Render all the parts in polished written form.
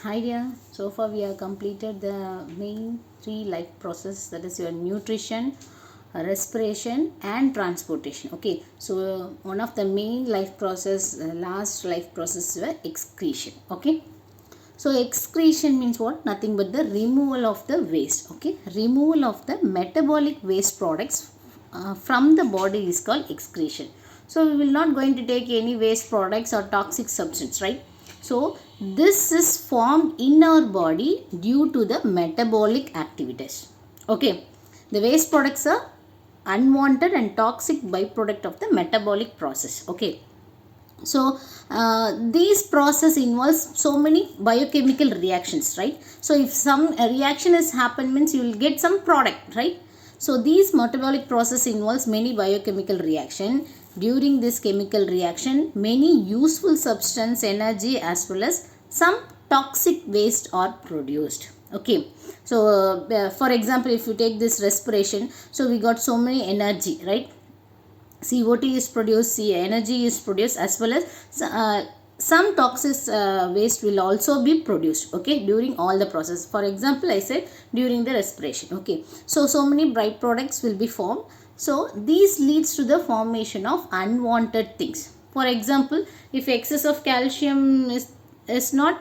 Hi dear, so far we have completed the main three life process, that is your nutrition, respiration and transportation. Okay, so one of the main life process, last life process is excretion. Okay, so excretion means what? Nothing but the removal of the waste. Okay, removal of the metabolic waste products from the body is called excretion. So we will not going to take any waste products or toxic substance, right? So this is formed in our body due to the metabolic activities. Okay, the waste products are unwanted and toxic byproduct of the metabolic process. Okay, so these process involves so many biochemical reactions, right? So if some reaction has happened means you will get some product, right? So these metabolic process involves many biochemical reaction. During this chemical reaction, many useful substance, energy as well as some toxic waste are produced. Okay, so for example, if you take this respiration, so we got so many energy, right? CO2 is produced, energy is produced, as well as some toxic waste will also be produced, okay, during all the process. For example, I said during the respiration. Okay, so many byproducts will be formed. So these leads to the formation of unwanted things. For example, if excess of calcium is not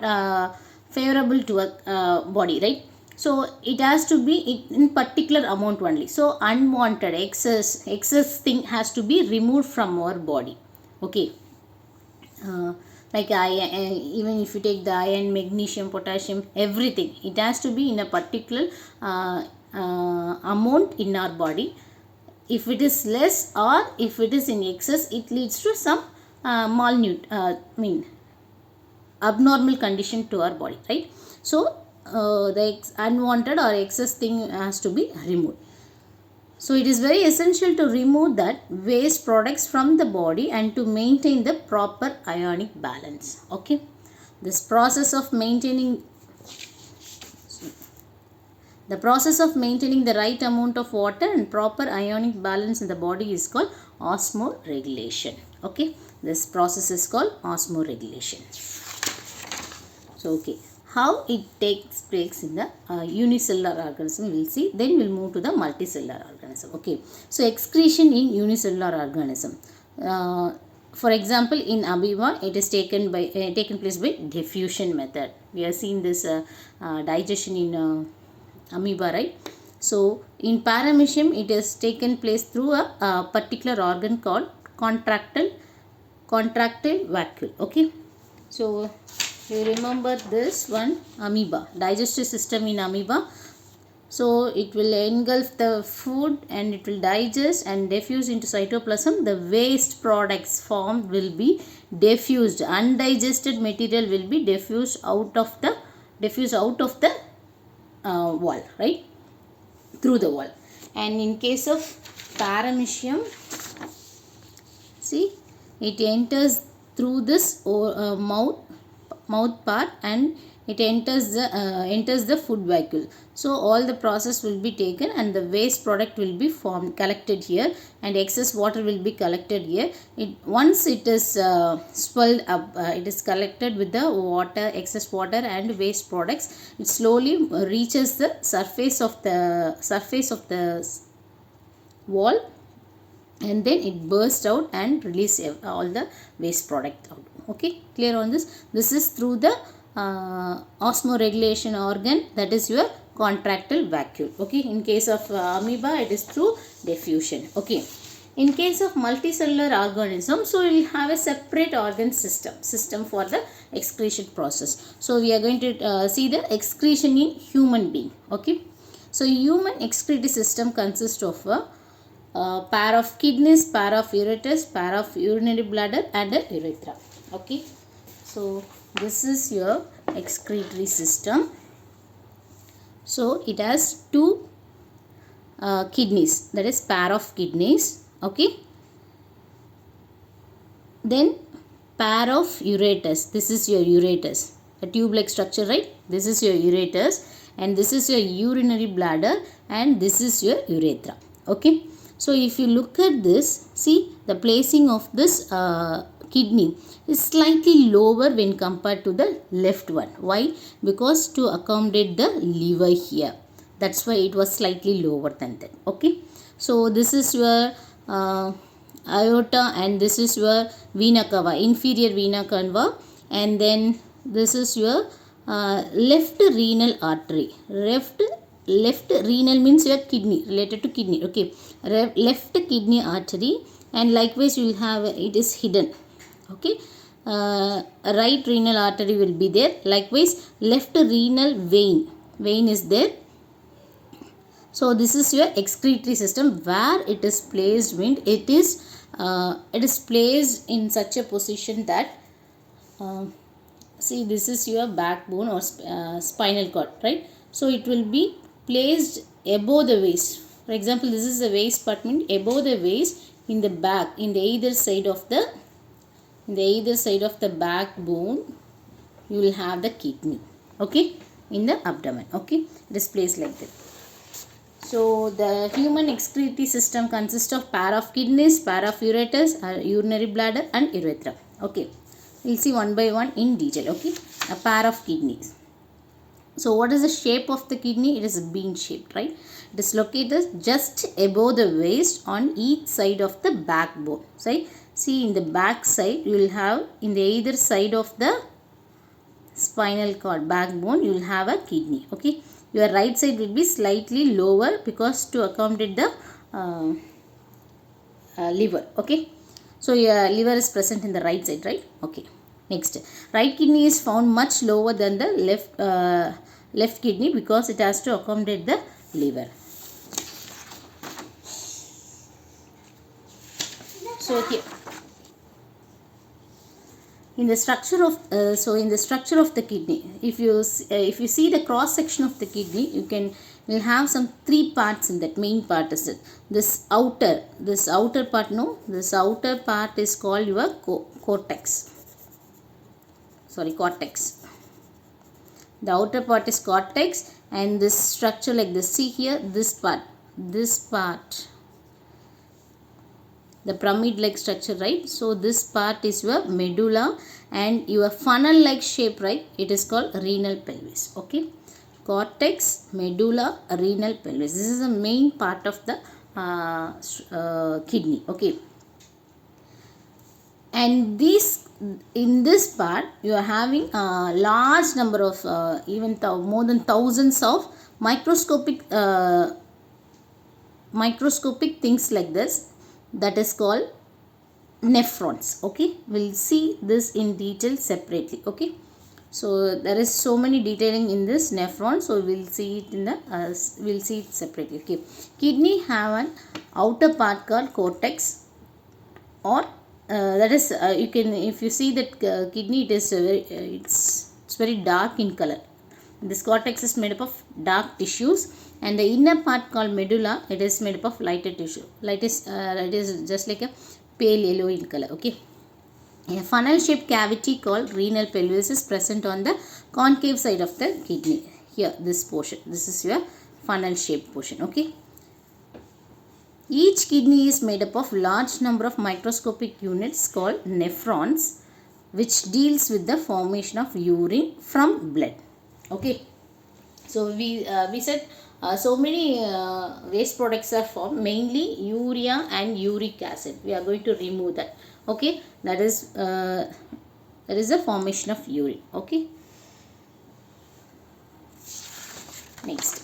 favorable to a body, right? So it has to be in particular amount only. So unwanted excess thing has to be removed from our body. Okay, like even if you take the iron, magnesium, potassium, everything, it has to be in a particular amount in our body. If it is less or if it is in excess, it leads to some abnormal condition to our body, right? So the unwanted or excess thing has to be removed. So it is very essential to remove that waste products from the body and to maintain the proper ionic balance. Okay, this process of maintaining the right amount of water and proper ionic balance in the body is called Osmo Regulation. Okay, this process is called Osmo Regulation. So okay, how it takes place in the unicellular organism we'll see, then we'll move to the multicellular organism. Okay, so excretion in unicellular organism, for example in amoeba, it is taken place by diffusion method. We have seen this digestion in amoeba, right? So in paramecium, it is taken place through a particular organ called contractile vacuole. Okay, so you remember this one, amoeba, digestive system in amoeba. So it will engulf the food and it will digest and diffuse into cytoplasm. The waste products formed will be diffused, undigested material will be diffused out of the wall, right, through the wall. And in case of paramecium, see, it enters through this mouth part and it enters the food vacuole. So all the process will be taken and the waste product will be collected here, and excess water will be collected here. Once it is swelled up, it is collected with the water, excess water and waste products. It slowly reaches the surface of the wall, and then it bursts out and release all the waste product out. Okay, clear on this? This is through the osmoregulation organ, that is your contractile vacuole. Okay, in case of amoeba, it is through diffusion. Okay, in case of multicellular organism, so we will have a separate organ system for the excretion process. So we are going to see the excretion in human being. Okay, so human excretory system consists of a pair of kidneys, pair of ureters, pair of urinary bladder and a urethra. Okay, so this is your excretory system. So it has two kidneys, that is pair of kidneys. Okay, then pair of ureters, this is your ureters, a tube like structure, right? This is your ureters, and this is your urinary bladder, and this is your urethra. Okay, so if you look at this, see the placing of this kidney. is slightly lower when compared to the left one. Why? Because to accommodate the liver here, that's why it was slightly lower than that. Okay, so this is your aorta and this is your vena cava, inferior vena cava, and then this is your left renal artery. Left renal means your kidney, related to kidney. Okay, left kidney artery, and likewise you will have it is hidden. Okay, right renal artery will be there, likewise left renal vein is there. So this is your excretory system, where it is placed when it is placed in such a position that see, this is your backbone or spinal cord, right? So it will be placed above the waist. For example, this is the waist compartment. Above the waist, in the back, in the either side of the backbone, you will have the kidney. Okay, in the abdomen. Okay, it is placed like that. So the human excretory system consists of pair of kidneys, pair of ureters, urinary bladder, and urethra. Okay, we'll see one by one in detail. Okay, a pair of kidneys. So what is the shape of the kidney? It is bean shaped, right? It is located just above the waist on each side of the backbone. See, in the back side, you will have, in the either side of the spinal cord backbone, you will have a kidney. Okay, your right side will be slightly lower because to accommodate the liver. Okay, so your liver is present in the right side, right? Okay, next, right kidney is found much lower than the left kidney because it has to accommodate the liver. So here, in the structure of the kidney, if you see the cross section of the kidney, will have some three parts in that. Main part is it, this outer part. This outer part is called your cortex. The outer part is cortex, and this structure like this. See here, this part, the pyramid like structure, right? So this part is your medulla, and your funnel like shape, right? It is called renal pelvis. Okay, cortex, medulla, renal pelvis. This is the main part of the kidney. Okay, and in this part you are having a large number of more than thousands of microscopic things like this, that is called nephrons. Okay, we'll see this in detail separately. Okay, so there is so many detailing in this nephron, so we'll see it separately. Okay, kidney have an outer part called cortex, or that is you can, if you see that kidney, it is it's very dark in color. This cortex is made up of dark tissues, and the inner part called medulla, it is made up of lighter tissue. It is just like a pale yellow in color. Okay, a funnel shaped cavity called renal pelvis is present on the concave side of the kidney. Here, this portion, this is your funnel shaped portion. Okay, each kidney is made up of large number of microscopic units called nephrons, which deals with the formation of urine from blood. Okay, so we said so many waste products are formed, mainly urea and uric acid. We are going to remove that. Okay, that is the formation of urine. Okay, next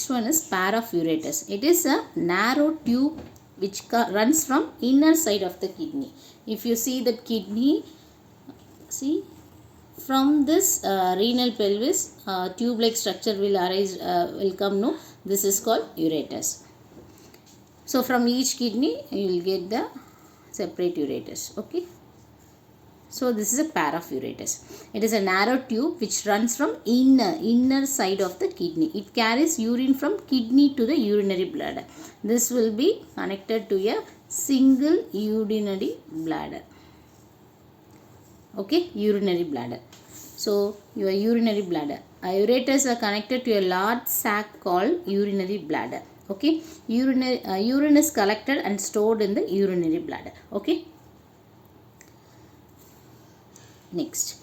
one is pair of ureters. It is a narrow tube which runs from inner side of the kidney. If you see the kidney, see, from this renal pelvis, tube like structure will arise, will come. No, this is called ureters. So from each kidney you will get the separate ureters. Okay, so this is a pair of ureters. It is a narrow tube which runs from inner side of the kidney. It carries urine from kidney to the urinary bladder. This will be connected to a single urinary bladder. Okay, urinary bladder. So your urinary bladder, ureters are connected to a large sac called urinary bladder. Okay, urine is collected and stored in the urinary bladder. Okay, Next,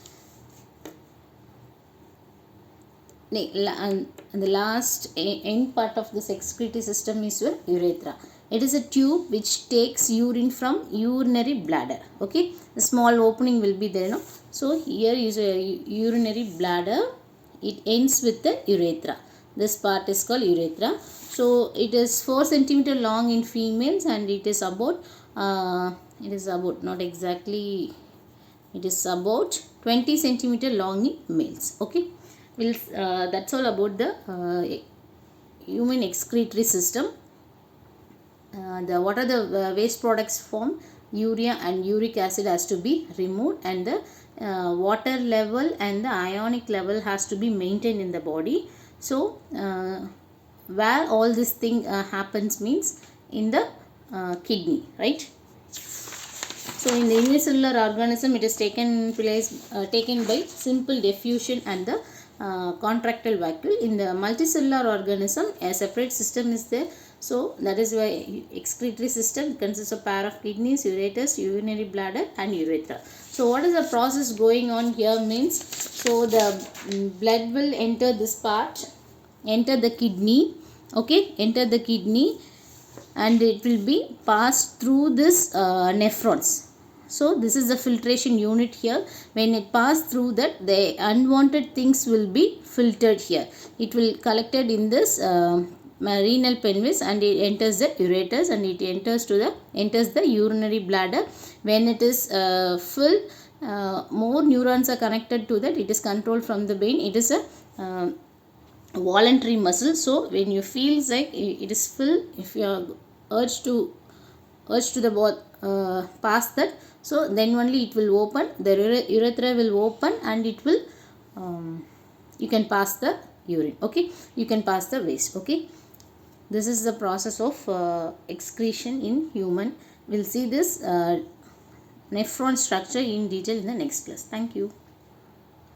and the last end part of this excretory system is your urethra. It is a tube which takes urine from urinary bladder. Okay, a small opening will be there, no? So here is a urinary bladder. It ends with the urethra. This part is called urethra. So it is 4 centimeter long in females, and it is about not exactly, it is about 20 centimeter long in males. Okay, that's all about the human excretory system. What are the waste products formed? Urea and uric acid has to be removed, and the water level and the ionic level has to be maintained in the body. So where all this thing happens means in the kidney, right? So in the unicellular organism, it is taken by simple diffusion and the contractile vacuole. In the multicellular organism, a separate system is there. So that is why excretory system consists of pair of kidneys, ureters, urinary bladder and urethra. So what is the process going on here means, so the blood will enter this part, enter the kidney, okay, enter the kidney, and it will be passed through this nephrons. So this is the filtration unit here. When it passed through that, the unwanted things will be filtered here. It will collected in this renal pelvis, and it enters the ureters, and it enters the urinary bladder. When it is full, more neurons are connected to that. It is controlled from the brain. It is a voluntary muscle. So when you feel like it is full, if you are urged to the past that, so then only it will open, the urethra will open, and it will you can pass the urine. Okay, you can pass the waste. Okay, this is the process of excretion in human. We'll see this nephron structure in detail in the next class. Thank you.